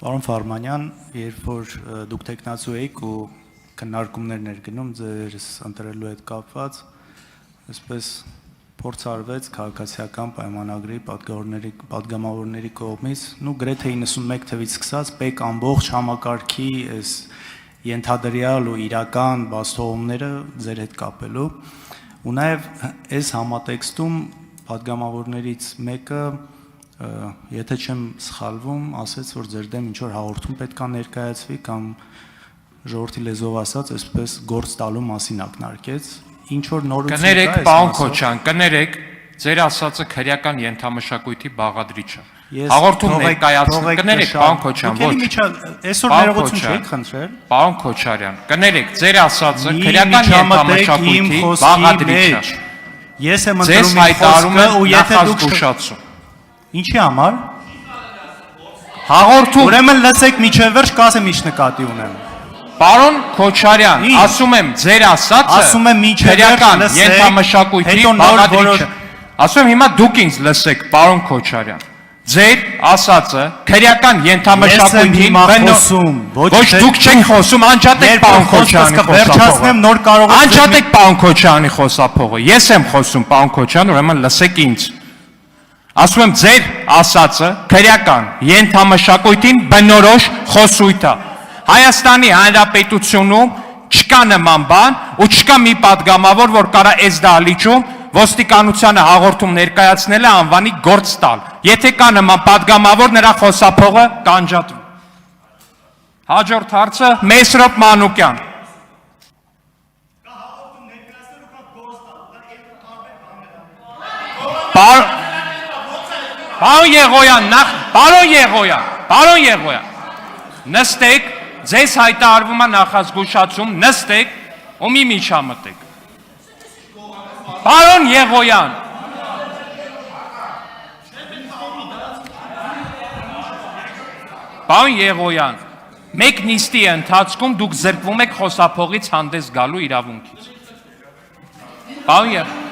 Պարոն Ֆարմանյան, երբ որ դուք տեխնացու էիք ու քննարկումներ ներգնում ձեզ ընտրելու հետ կապված, այսպես փորձ արվեց քաղաքացիական պայմանագրի պատգամավորների կողմից, գրեթե 91 թվից սկսած պետք ամբողջ համակարգի այս ենթադրյալ ու իրական բացթողումները ձեր հետ կապելու, ու նաև այս համատեքստում պատգամավորներից մեկը եթե չեմ սխալվում, ասեց, որ ձեր դեմ ինչ-որ հաղորդում պետք է ներկայացվի կամ ժողովրդի լեզվով ասած, այսպես գործ տալու մասին ակնարկեց, ինչ-որ նորություն կա։ Կներեք, պարոն Քոչյան, կներեք, ձեր ասածը քրեական ենթամշակույթի բաղադրիչ է։ Հաղորդում ներկայացնում, կներեք, պարոն Քոչյան, ոչ։ Այսօր ներողություն չեք խնդրել։ Պարոն Քոչարյան, կներեք, ձեր ասածը քրեական ենթամշակույթի բաղադրիչ է։ Ես եմ ընտրում իմ խոսքը ու եթե դուք Ինչի համար։ Հաղորդում։ Ուրեմն լսեք միջև վերջ, կասեմ ինչ նկատի ունեմ։ Պարոն Քոչարյան, ասում եմ ձեր ասածը ասում եմ միջև վերջ ենթամշակույթի բաղադրիչ է։ Ասում եմ հիմա դուք ինձ լսեք, պարոն Քոչարյան։ Ձեր ասածը քրեական ենթամշակույթի ոչ դուք չեք խոսում, անջատեք պարոն Քոչյանի խոսափողը։ Վերջացնեմ նոր կարող եք Անջատեք պարոն Քոչյանի խոսափողը։ Ես եմ խոսում, պարոն Քոչյան, ուրեմն լսեք ինձ։ Ասում եմ ձեր ասածը քրեական ենթամշակույթին բնորոշ խոսույթ է։ Հայաստանի Հանրապետությունում չկա նման բան ու չկա մի պատգամավոր, որ կարա այս դահլիճում ոստիկանությանը հաղորդում ներկայացնելը անվանի գործ տալ։ Եթե կա նման պատգամավոր, նրա խոսափողը կանջատվի։ Հաջորդ հարցը Մեսրոպ Մանուկյան։ Պարոն Եղոյան, նստեք, ձեզ հայտարարվում է նախազգուշացում, նստեք ու մի միջամտեք։ Պարոն Եղոյան, մեկ նիստի ընթացքում դուք զրկվում եք խոսափողից հանդես գալու իրավունքից։ Պարոն Եղոյան,